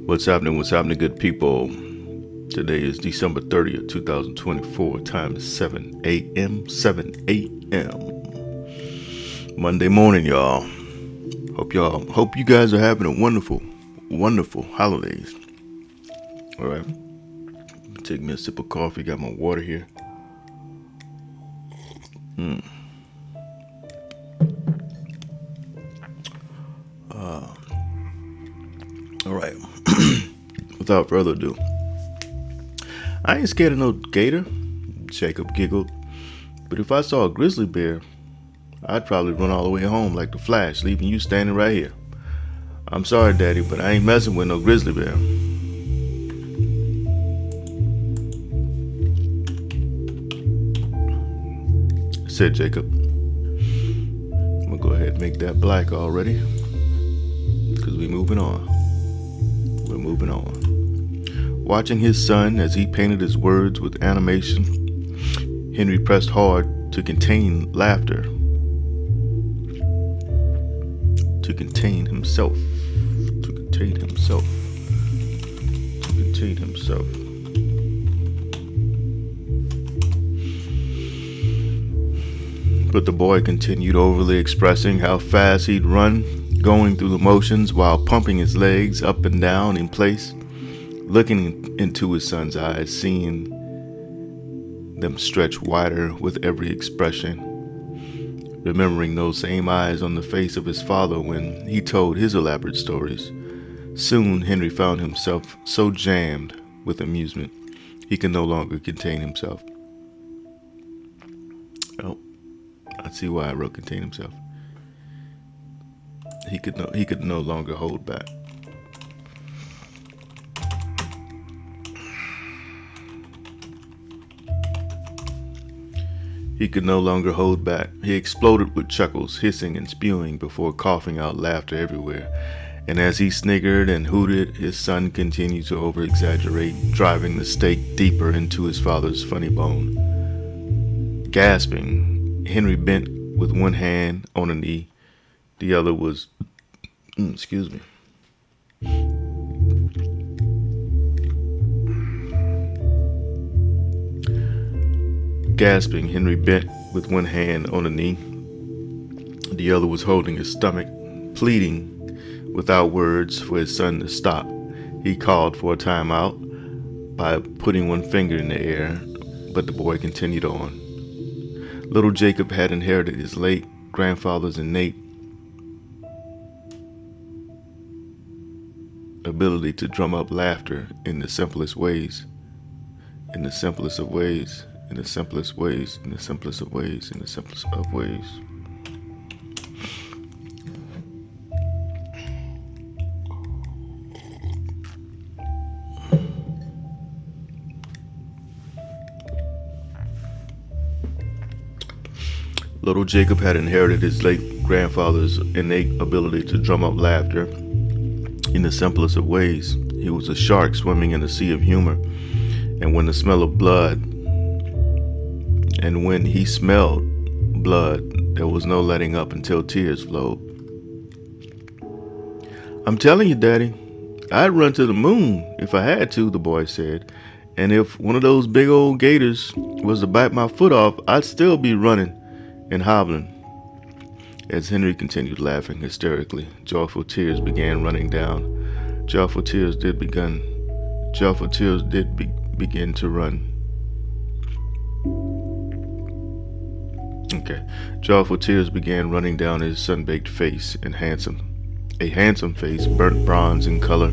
What's happening? What's happening, good people? Today is December 30th, 2024. Time is 7 a.m. 7 a.m. Monday morning, y'all. Hope you guys are having a wonderful holidays. All right. Take me a sip of coffee. Got my water here. All right. Without further ado, I ain't scared of no gator, Jacob giggled. But if I saw a grizzly bear, I'd probably run all the way home like the Flash, leaving you standing right here. I'm sorry, Daddy, but I ain't messing with no grizzly bear, said Jacob. I'm gonna go ahead and make that black already, because we're moving on. Watching his son as he painted his words with animation, Henry pressed hard to contain laughter. To contain himself. But the boy continued overly expressing how fast he'd run, going through the motions while pumping his legs up and down in place, looking into his son's eyes, seeing them stretch wider with every expression, remembering those same eyes on the face of his father when he told his elaborate stories. Soon Henry found himself so jammed with amusement he could no longer contain himself. Oh, I see why I wrote contain himself. He could no longer hold back. He could no longer hold back. He exploded with chuckles, hissing and spewing before coughing out laughter everywhere. And as he sniggered and hooted, his son continued to over-exaggerate, driving the stake deeper into his father's funny bone. Gasping, Henry bent with one hand on a knee. The other was, excuse me. Gasping, Henry bent with one hand on a knee. The other was holding his stomach, pleading without words for his son to stop. He called for a timeout by putting one finger in the air, but the boy continued on. Little Jacob had inherited his late grandfather's innate ability to drum up laughter in the simplest of ways. Little Jacob had inherited his late grandfather's innate ability to drum up laughter in the simplest of ways. He was a shark swimming in a sea of humor, and when he smelled blood, there was no letting up until tears flowed. I'm telling you, Daddy, I'd run to the moon if I had to, the boy said. And if one of those big old gators was to bite my foot off, I'd still be running and hobbling. As Henry continued laughing hysterically, joyful tears began running down. Joyful tears did begin to run. Joyful tears began running down his sun-baked face and a handsome face, burnt bronze in color.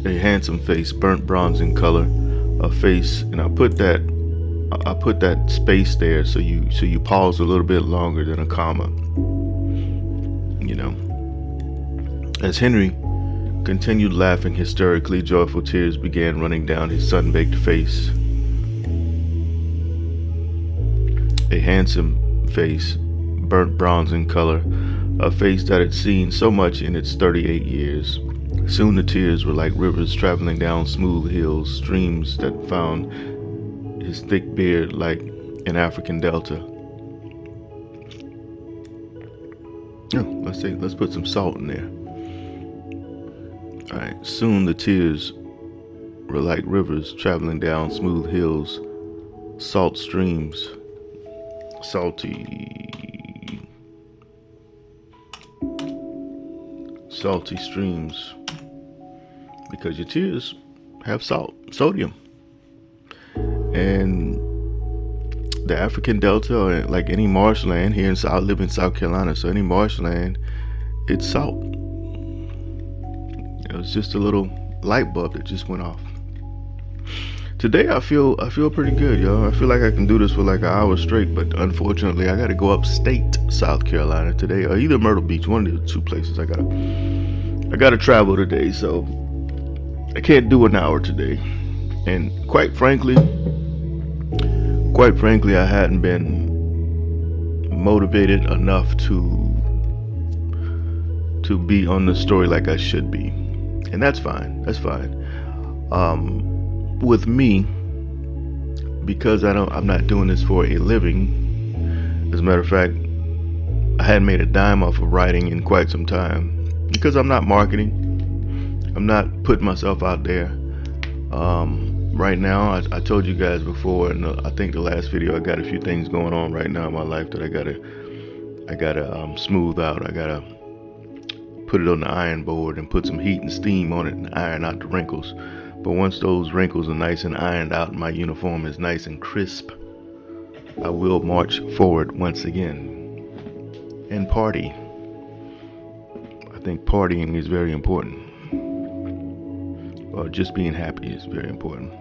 A handsome face, burnt bronze in color, a face, and I put that space there so you pause a little bit longer than a comma. You know. As Henry continued laughing hysterically, joyful tears began running down his sun-baked face. A handsome face, burnt bronze in color, a face that had seen so much in its 38 years. Soon the tears were like rivers traveling down smooth hills, streams that found his thick beard like an African delta. Oh, let's put some salt in there. Alright, soon the tears were like rivers traveling down smooth hills, salt streams, salty streams, because your tears have sodium. And the African Delta, or like any marshland here I live in South Carolina, so any marshland, it's salt. It was just a little light bulb that just went off. Today I feel pretty good, y'all. I feel like I can do this for like an hour straight, but unfortunately I gotta go upstate South Carolina today, or either Myrtle Beach, one of the two places. I gotta travel today, so I can't do an hour today. And quite frankly, I hadn't been motivated enough to be on the story like I should be. And that's fine. With me, because I'm not doing this for a living. As a matter of fact, I hadn't made a dime off of writing in quite some time, because I'm not marketing. I'm not putting myself out there. Right now, I told you guys before, and I think the last video, I got a few things going on right now in my life that I gotta smooth out. I gotta put it on the iron board and put some heat and steam on it and iron out the wrinkles. But once those wrinkles are nice and ironed out and my uniform is nice and crisp, I will march forward once again and party. I think partying is very important. Or just being happy is very important.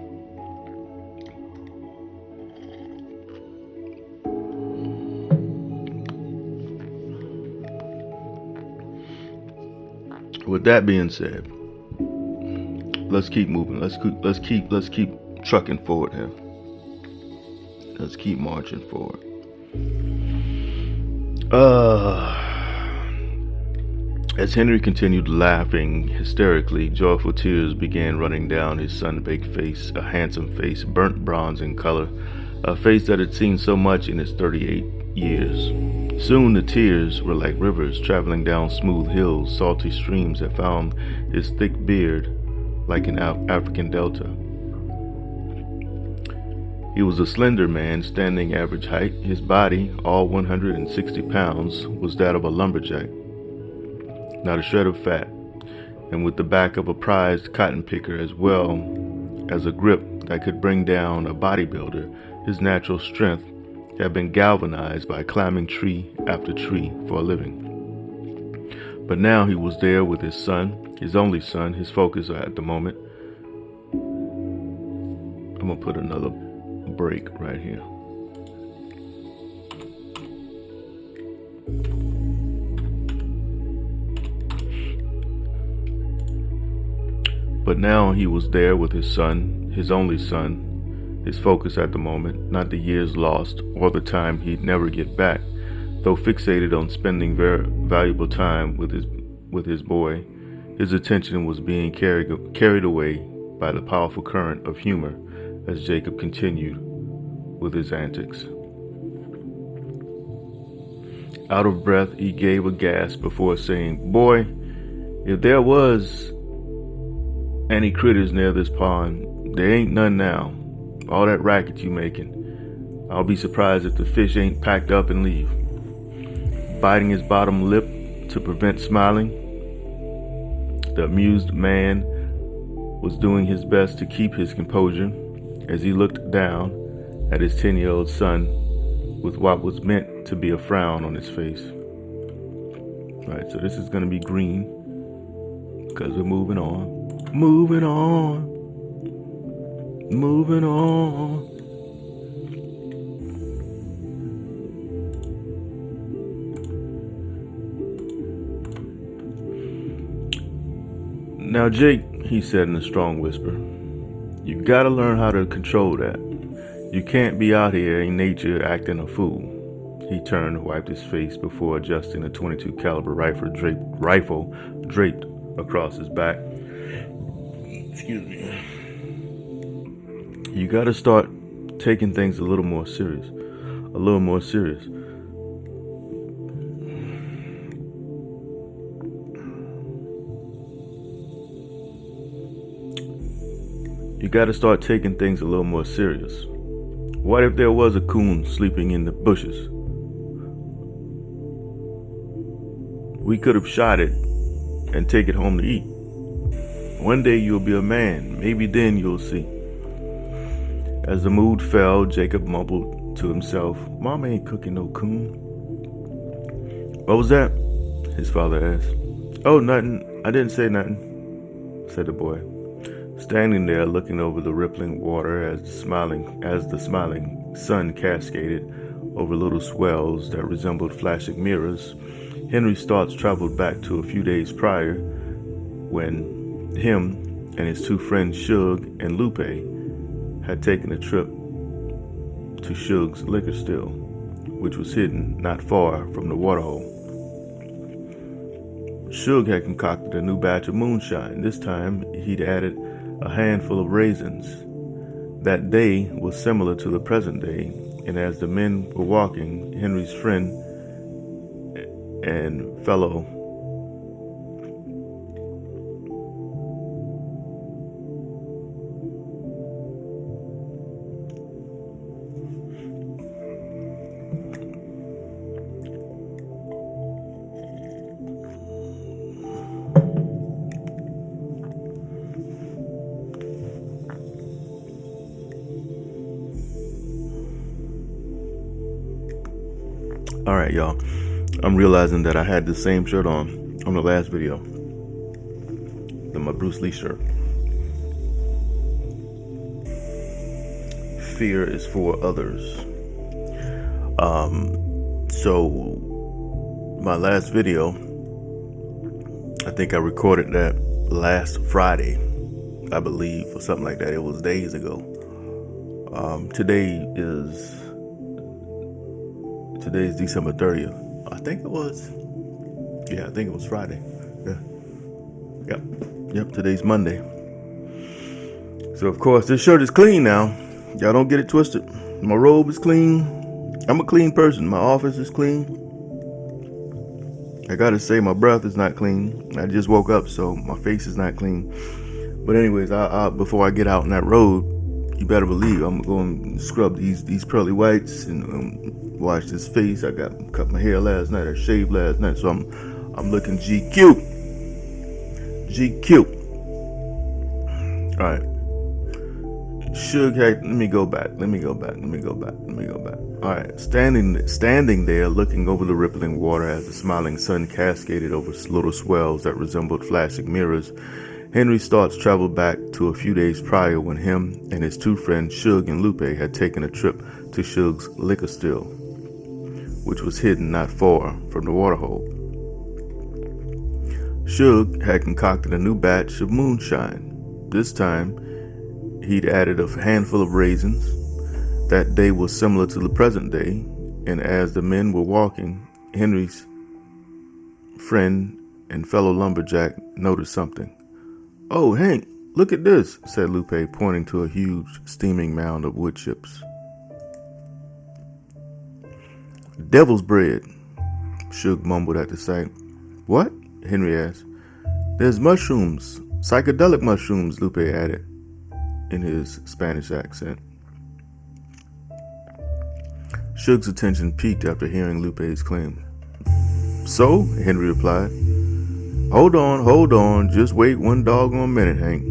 With that being said, let's keep moving. Let's keep trucking forward here. Let's keep marching forward. As Henry continued laughing hysterically, joyful tears began running down his sun-baked face, a handsome face, burnt bronze in color, a face that had seen so much in its 38 years. Soon the tears were like rivers traveling down smooth hills, salty streams that found his thick beard like an African delta. He was a slender man, standing average height. His body, all 160 pounds, was that of a lumberjack. Not a shred of fat, and with the back of a prized cotton picker, as well as a grip that could bring down a bodybuilder. His natural strength had been galvanized by climbing tree after tree for a living. But now he was there with his son, his only son, his focus at the moment. I'm gonna put another break right here. But now he was there with his son, his only son, his focus at the moment, not the years lost or the time he'd never get back. Though fixated on spending very valuable time with his boy, his attention was being carried away by the powerful current of humor as Jacob continued with his antics. Out of breath, he gave a gasp before saying, "Boy, if there was any critters near this pond, there ain't none now. All that racket you making. I'll be surprised if the fish ain't packed up and leave." Biting his bottom lip to prevent smiling, the amused man was doing his best to keep his composure as he looked down at his 10-year-old son with what was meant to be a frown on his face. Alright, so this is going to be green because we're moving on. Moving on. Now, Jake, he said in a strong whisper, you gotta learn how to control that. You can't be out here in nature acting a fool. He turned and wiped his face before adjusting a .22 caliber rifle draped across his back. Excuse me. You gotta start taking things a little more serious. A little more serious. You gotta start taking things a little more serious. What if there was a coon sleeping in the bushes? We could have shot it and take it home to eat. One day you'll be a man. Maybe then you'll see. As the mood fell, Jacob mumbled to himself, "Mama ain't cooking no coon." "What was that?" his father asked. "Oh, nothing. I didn't say nothing," said the boy, standing there looking over the rippling water as the smiling sun cascaded over little swells that resembled flashing mirrors. Henry's thoughts traveled back to a few days prior when him and his two friends Shug and Lupe had taken a trip to Shug's liquor still, which was hidden not far from the waterhole. Shug had concocted a new batch of moonshine. This time he'd added a handful of raisins. That day was similar to the present day, and as the men were walking, Henry's friend and fellow All right, y'all. I'm realizing that I had the same shirt on the last video. My Bruce Lee shirt. Fear is for others. So my last video, I think I recorded that last Friday, I believe, or something like that. It was days ago. Today's December 30th. I think it was. Yeah, I think it was Friday. Yeah. Yep, today's Monday. So, of course, this shirt is clean now. Y'all don't get it twisted. My robe is clean. I'm a clean person. My office is clean. I gotta say, my breath is not clean. I just woke up, so my face is not clean. But anyways, before I get out on that road, you better believe I'm going to scrub these pearly whites and wash this face. I cut my hair last night. I shaved last night, so I'm looking GQ. All right. Shug had. Let me go back. All right. Standing there, looking over the rippling water as the smiling sun cascaded over little swells that resembled flashing mirrors, Henry's thoughts traveled back to a few days prior when him and his two friends Shug and Lupe had taken a trip to Shug's liquor still, which was hidden not far from the waterhole. Shug had concocted a new batch of moonshine. This time, he'd added a handful of raisins. That day was similar to the present day, and as the men were walking, Henry's friend and fellow lumberjack noticed something. "Oh, Hank, look at this," said Lupe, pointing to a huge steaming mound of wood chips. "Devil's bread," Shug mumbled at the sight. "What?" Henry asked. "There's mushrooms, psychedelic mushrooms," Lupe added in his Spanish accent. Shug's attention peaked after hearing Lupe's claim. "So?" Henry replied. Hold on, just wait one doggone minute, Hank.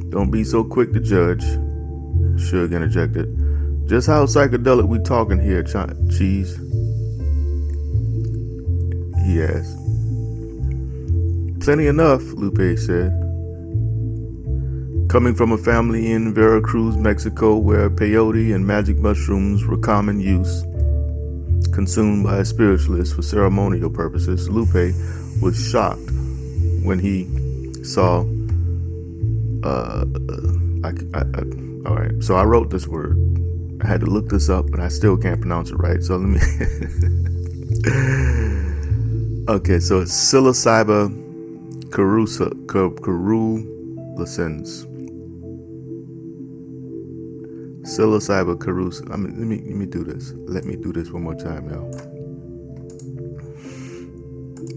Don't be so quick to judge," Shug interjected. "Just how psychedelic we talking here, Cheese?" he asked. "Plenty enough," Lupe said. Coming from a family in Veracruz, Mexico, where peyote and magic mushrooms were common use, consumed by spiritualists for ceremonial purposes, Lupe was shocked when he saw. All right, so I wrote this word. I had to look this up, but I still can't pronounce it right. So let me. Okay, so it's psilocybe Carulicins. Psilocybe carusa. Let me do this. Let me do this one more time, y'all.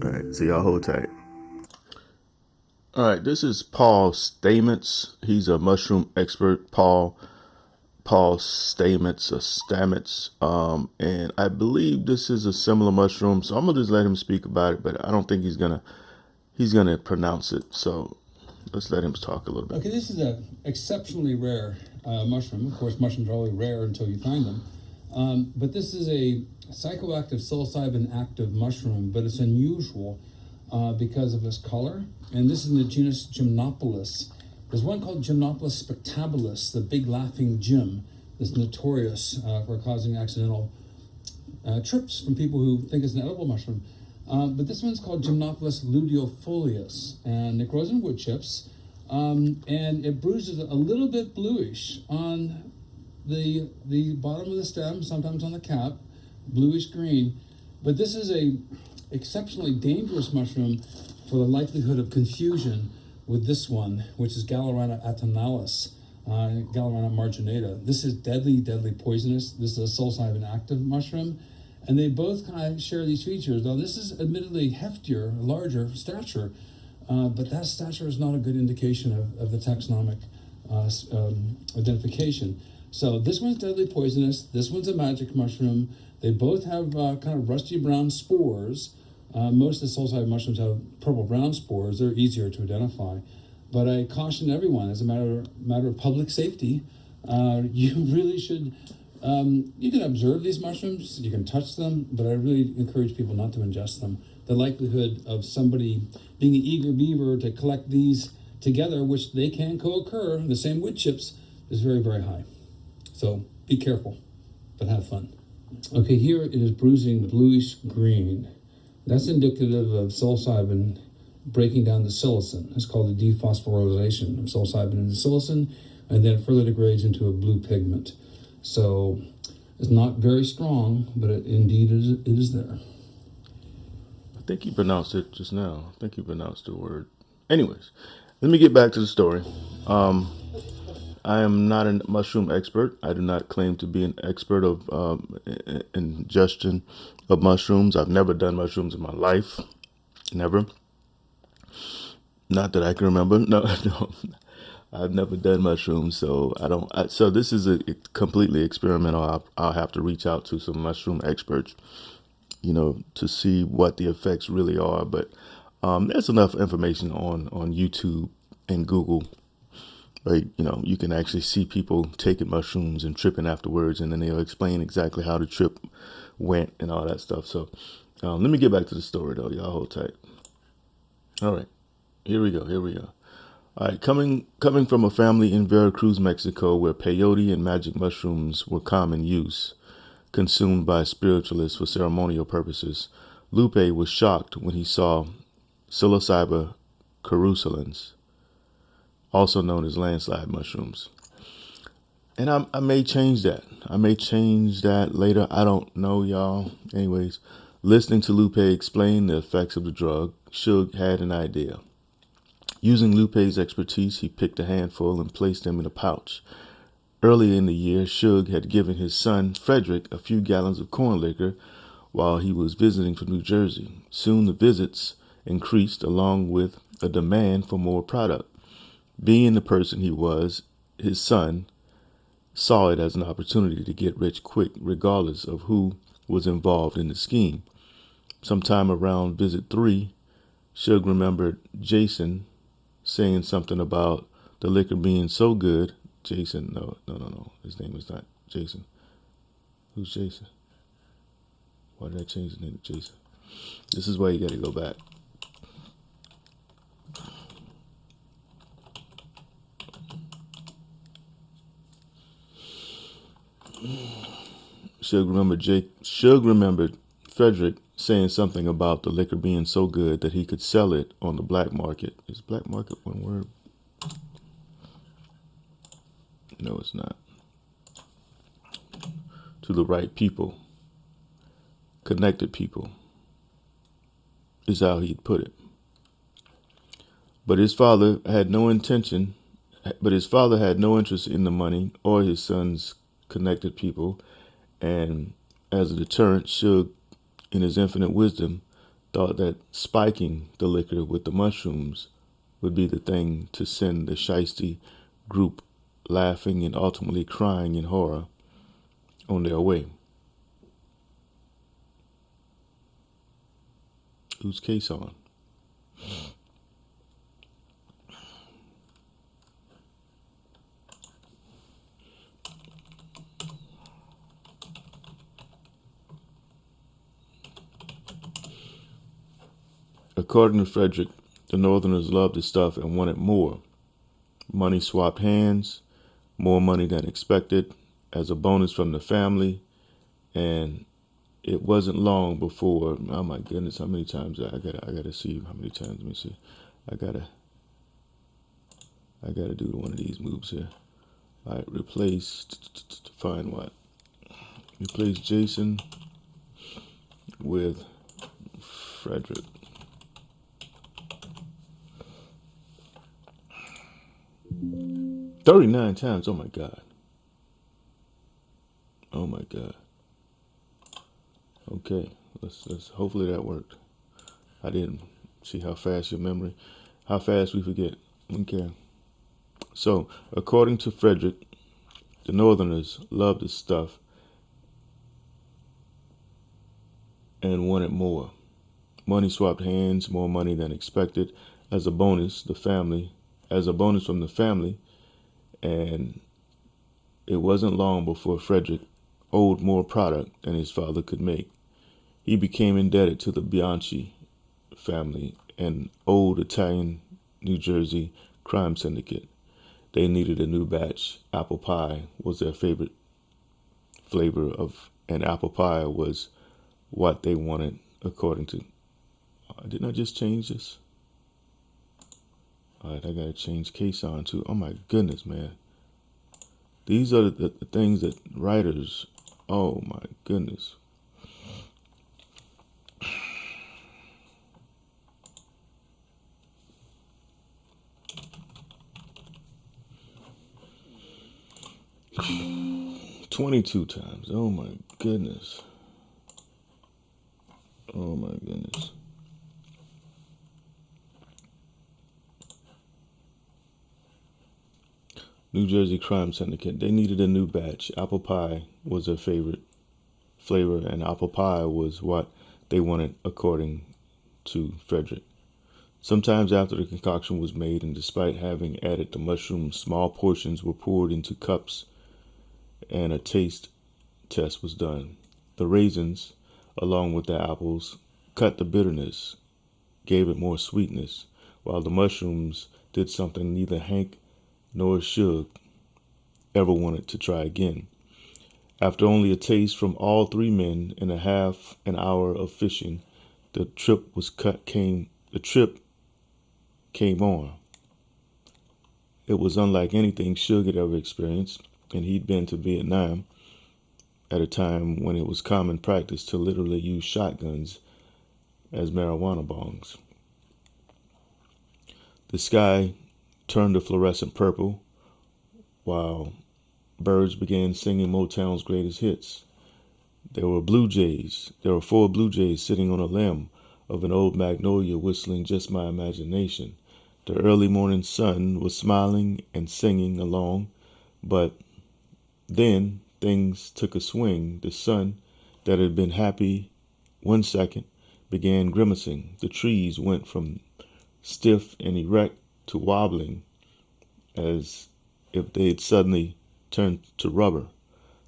All right, so y'all hold tight. All right, this is Paul Stamets. He's a mushroom expert. Paul Stamets or Stamets. And I believe this is a similar mushroom, so I'm gonna just let him speak about it. But I don't think he's gonna pronounce it. So let's let him talk a little bit. Okay, this is an exceptionally rare mushroom. Of course, mushrooms are only rare until you find them. But this is a psychoactive psilocybin active mushroom, but it's unusual because of its color. And this is in the genus Gymnopolis. There's one called Gymnopolis spectabilis, the big laughing Jim, that's notorious for causing accidental trips from people who think it's an edible mushroom. But this one's called Gymnopolis luteofolius, and it grows in wood chips, and it bruises a little bit bluish on the bottom of the stem, sometimes on the cap, bluish green. But this is a exceptionally dangerous mushroom for the likelihood of confusion with this one, which is Galerana autumnalis, Galerana marginata. This is deadly poisonous. This is a psilocybin active mushroom, and they both kind of share these features. Now, this is admittedly heftier, larger stature, but that stature is not a good indication of the taxonomic identification. So this one's deadly poisonous. This one's a magic mushroom. They both have kind of rusty brown spores. Most of the psilocybin mushrooms have purple-brown spores. They're easier to identify. But I caution everyone, as a matter of public safety, you really should, you can observe these mushrooms, you can touch them, but I really encourage people not to ingest them. The likelihood of somebody being an eager beaver to collect these together, which they can co-occur, the same wood chips, is very, very high. So be careful, but have fun. Okay, here it is bruising bluish green. That's indicative of psilocybin breaking down the psilocin. It's called the dephosphorylation of psilocybin into psilocin, and then it further degrades into a blue pigment. So it's not very strong, but it is there. I think you pronounced it just now. I think you pronounced the word. Anyways, let me get back to the story. I am not a mushroom expert. I do not claim to be an expert of ingestion of mushrooms. I've never done mushrooms in my life. Never. Not that I can remember. No. I've never done mushrooms, so I don't. So this is a completely experimental. I'll have to reach out to some mushroom experts, to see what the effects really are. But there's enough information on YouTube and Google. Like, you can actually see people taking mushrooms and tripping afterwards, and then they'll explain exactly how the trip went and all that stuff. So let me get back to the story, though. Y'all hold tight. All right, here we go. All right, coming from a family in Veracruz, Mexico, where peyote and magic mushrooms were common use, consumed by spiritualists for ceremonial purposes, Lupe was shocked when he saw Psilocybe carusilans, also known as landslide mushrooms. And I may change that. Later. I don't know, y'all. Anyways, listening to Lupe explain the effects of the drug, Suge had an idea. Using Lupe's expertise, he picked a handful and placed them in a pouch. Earlier in the year, Suge had given his son, Frederick, a few gallons of corn liquor while he was visiting from New Jersey. Soon the visits increased, along with a demand for more product. Being the person he was, his son saw it as an opportunity to get rich quick, regardless of who was involved in the scheme. Sometime around visit 3, Suge remembered Jason saying something about the liquor being so good. Jason, no. His name is not Jason. Who's Jason? Why did I change the name to Jason? This is why you got to go back. Suge remembered Frederick saying something about the liquor being so good that he could sell it on the black market. Is black market one word? No, it's not. To the right people. Connected people. Is how he'd put it. But his father had no intention, but his father had no interest in the money or his son's connected people, and as a deterrent, Suge, in his infinite wisdom, thought that spiking the liquor with the mushrooms would be the thing to send the shiesty group laughing and ultimately crying in horror on their way. Whose case on? According to Frederick, the Northerners loved his stuff and wanted more. Money swapped hands, more money than expected, as a bonus from the family, and it wasn't long before. Oh my goodness, how many times I gotta see how many times. Let me see. I gotta do one of these moves here. All right, replace. Find what? Replace Jason with Frederick. $39 times. Oh my God. Oh my God. Okay, let's hopefully that worked. I didn't see how fast how fast we forget. Okay. So, according to Frederick, the Northerners loved his stuff and wanted more. Money swapped hands, more money than expected. As a bonus from the family, and it wasn't long before Frederick owed more product than his father could make. He became indebted to the Bianchi family, an old Italian New Jersey crime syndicate. They needed a new batch. Apple pie was their favorite flavor and apple pie was what they wanted according to. Didn't I just change this? All right, I gotta change case on too. Oh my goodness, man. These are the things that writers. Oh my goodness. $22 times. Oh my goodness. Oh my goodness. New Jersey crime syndicate. They needed a new batch. Apple pie was their favorite flavor, and apple pie was what they wanted according to Frederick. Sometimes after the concoction was made, and despite having added the mushrooms, small portions were poured into cups and a taste test was done. The raisins, along with the apples, cut the bitterness, gave it more sweetness, while the mushrooms did something neither Hank nor Suge ever wanted to try again. After only a taste from all three men and a half an hour of fishing, the trip came on. It was unlike anything Suge had ever experienced, and he'd been to Vietnam at a time when it was common practice to literally use shotguns as marijuana bongs. The sky turned a fluorescent purple while birds began singing Motown's greatest hits. There were four blue jays sitting on a limb of an old magnolia whistling Just My Imagination. The early morning sun was smiling and singing along, but then things took a swing. The sun that had been happy 1 second began grimacing. The trees went from stiff and erect to wobbling as if they had suddenly turned to rubber.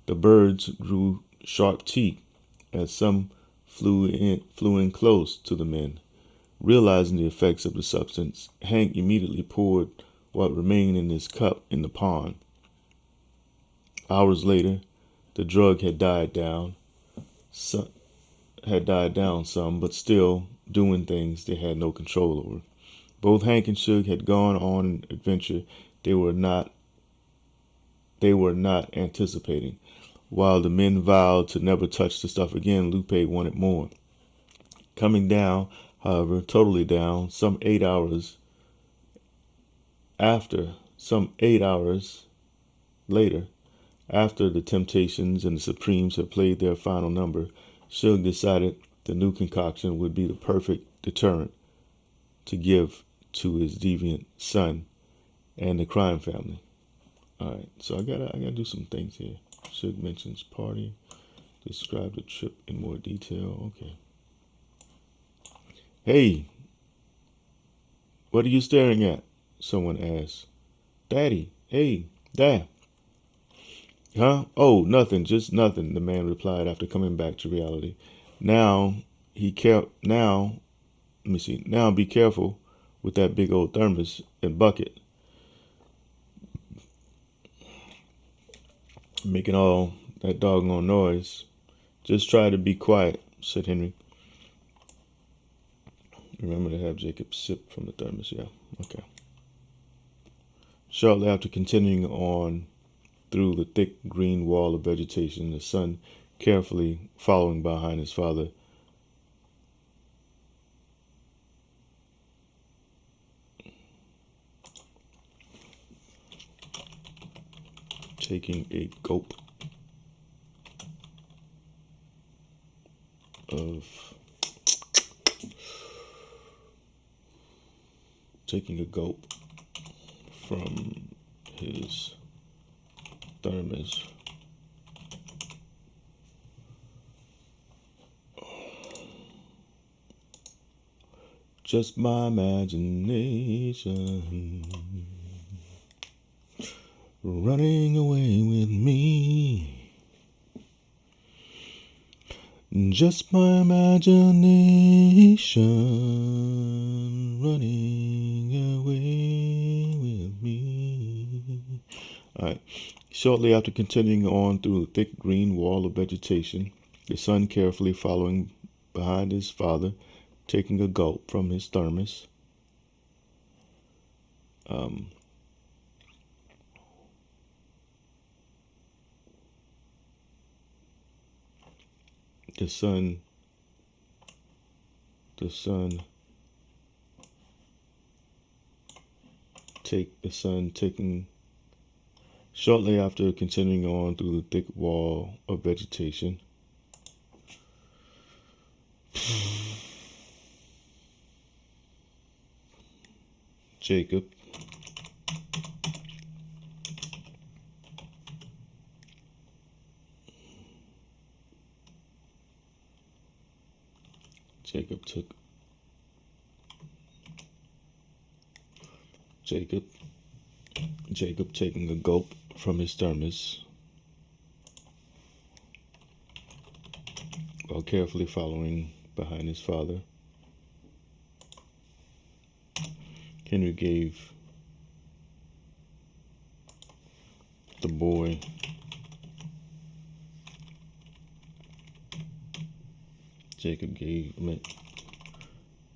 The birds grew sharp teeth as some flew in close to the men. Realizing the effects of the substance, Hank immediately poured what remained in his cup in the pond. Hours later, the drug had died down some, but still doing things they had no control over. Both Hank and Suge had gone on an adventure they were not anticipating. While the men vowed to never touch the stuff again, Lupe wanted more. Coming down, however, totally down, some 8 hours After some 8 hours later, after the Temptations and the Supremes had played their final number, Suge decided the new concoction would be the perfect deterrent to give to his deviant son and the crime family. Alright, so I gotta do some things here. Suge mentions party, describe the trip in more detail. Okay. Hey, what are you staring at? Someone asked. Daddy, hey, Dad. Huh? Oh, nothing, just nothing, the man replied after coming back to reality. Now now let me see. Now be careful with that big old thermos and bucket. Making all that doggone noise. Just try to be quiet, said Henry. Remember to have Jacob sip from the thermos, yeah. Okay. Shortly after continuing on through the thick green wall of vegetation, the son carefully following behind his father, taking a gulp from his thermos. Just my imagination running away with me. Just my imagination running away with me. Alright. Shortly after continuing on through the thick green wall of vegetation, the son carefully following behind his father, taking a gulp from his thermos. The son taking shortly after continuing on through the thick wall of vegetation. Jacob taking a gulp from his thermos while carefully following behind his father. Henry gave the boy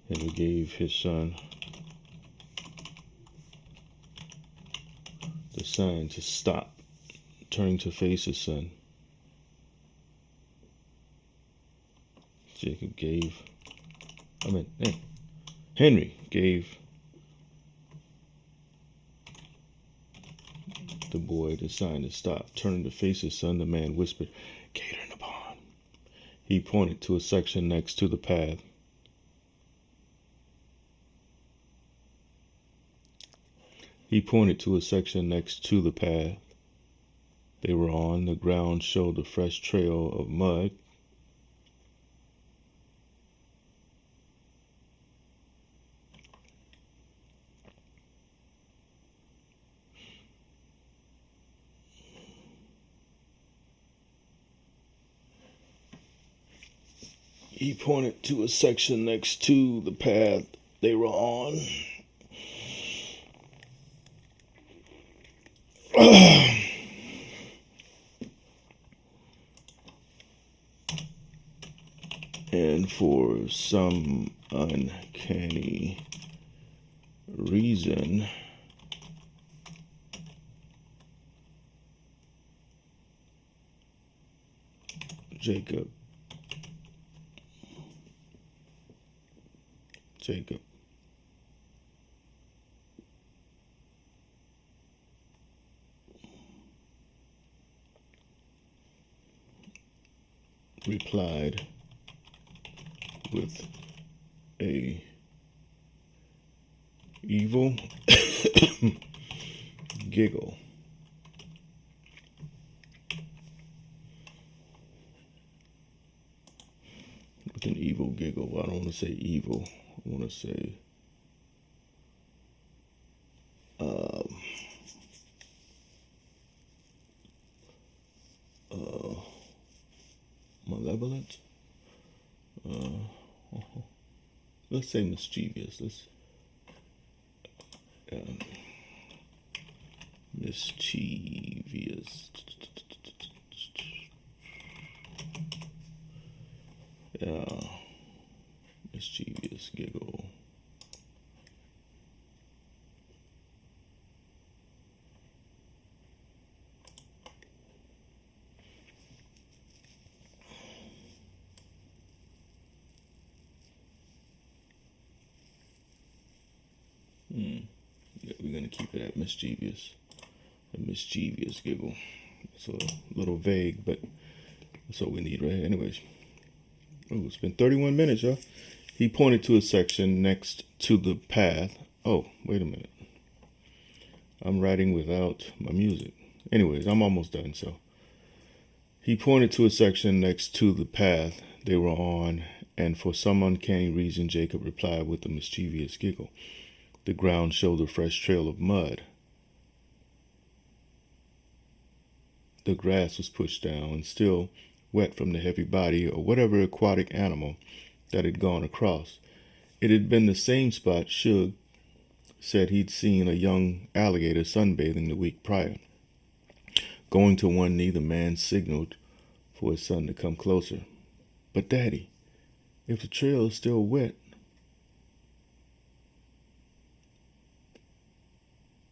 Henry gave his son the sign to stop, turning to face his son. Henry gave the boy the sign to stop, turning to face his son. The man whispered, "Gator in the pond." He pointed to a section next to the path. They were on. The ground showed a fresh trail of mud. He pointed to a section next to the path they were on. And for some uncanny reason, Jacob replied with a evil giggle. With an evil giggle. I don't want to say evil. I want to say malevolent. Let's say mischievous. Mischievous. Mischievous giggle. Yeah, we're gonna keep it at mischievous. A mischievous giggle. It's a little vague, but that's what we need, right? Anyways. Oh, it's been 31 minutes, y'all. He pointed to a section next to the path. Oh, wait a minute. I'm writing without my music. Anyways, I'm almost done, so. He pointed to a section next to the path they were on, and for some uncanny reason, Jacob replied with a mischievous giggle. The ground showed a fresh trail of mud. The grass was pushed down and still wet from the heavy body of whatever aquatic animal that had gone across. It had been the same spot Shug said he'd seen a young alligator sunbathing the week prior. Going to one knee, the man signaled for his son to come closer. But Daddy, if the trail is still wet,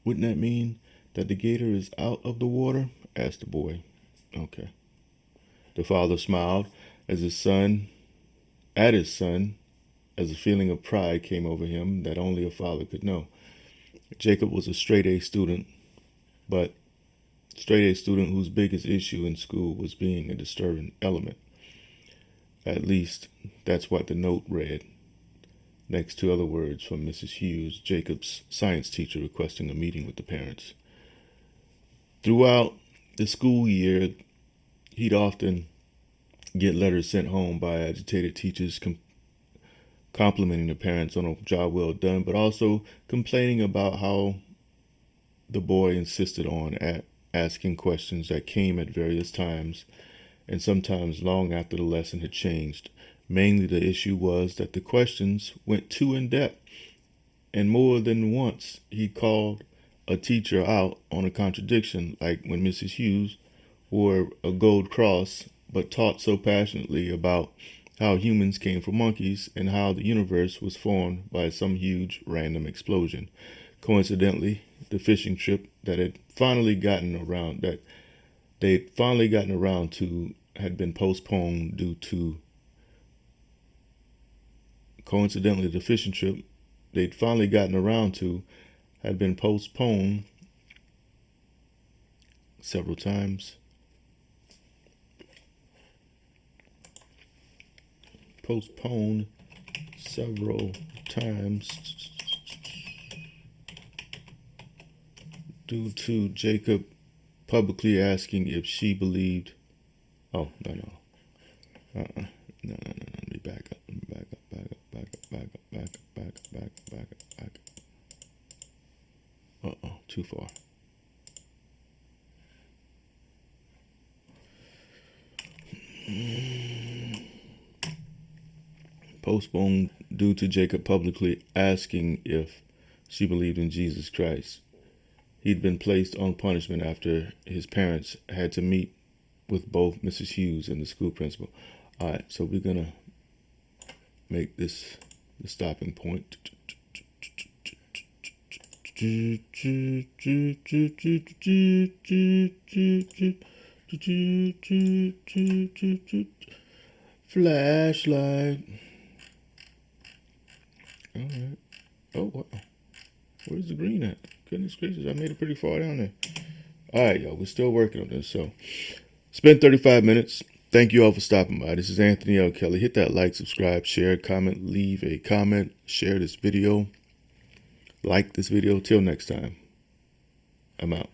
wouldn't that mean that the gator is out of the water? Asked the boy. Okay. The father smiled at his son, as a feeling of pride came over him that only a father could know. Jacob was a straight-A student, but straight-A student whose biggest issue in school was being a disturbing element. At least, that's what the note read, next to other words from Mrs. Hughes, Jacob's science teacher, requesting a meeting with the parents. Throughout the school year, he'd often get letters sent home by agitated teachers complimenting the parents on a job well done, but also complaining about how the boy insisted on asking questions that came at various times and sometimes long after the lesson had changed. Mainly the issue was that the questions went too in-depth, and more than once he called a teacher out on a contradiction, like when Mrs. Hughes wore a gold cross but taught so passionately about how humans came from monkeys and how the universe was formed by some huge random explosion. Coincidentally, the fishing trip that they'd finally gotten around to had been postponed due to several times. Due to Jacob publicly asking if she believed. Oh, no. No. Let me back up. Too far. Postponed due to Jacob publicly asking if she believed in Jesus Christ. He'd been placed on punishment after his parents had to meet with both Mrs. Hughes and the school principal. All right, so we're going to make this the stopping point. Flashlight. All right. Oh, wow. Where's the green at? Goodness gracious, I made it pretty far down there. All right, y'all, we're still working on this. So, spent 35 minutes. Thank you all for stopping by. This is Anthony L. Kelly. Hit that like, subscribe, share, comment, leave a comment, share this video, like this video. Till next time, I'm out.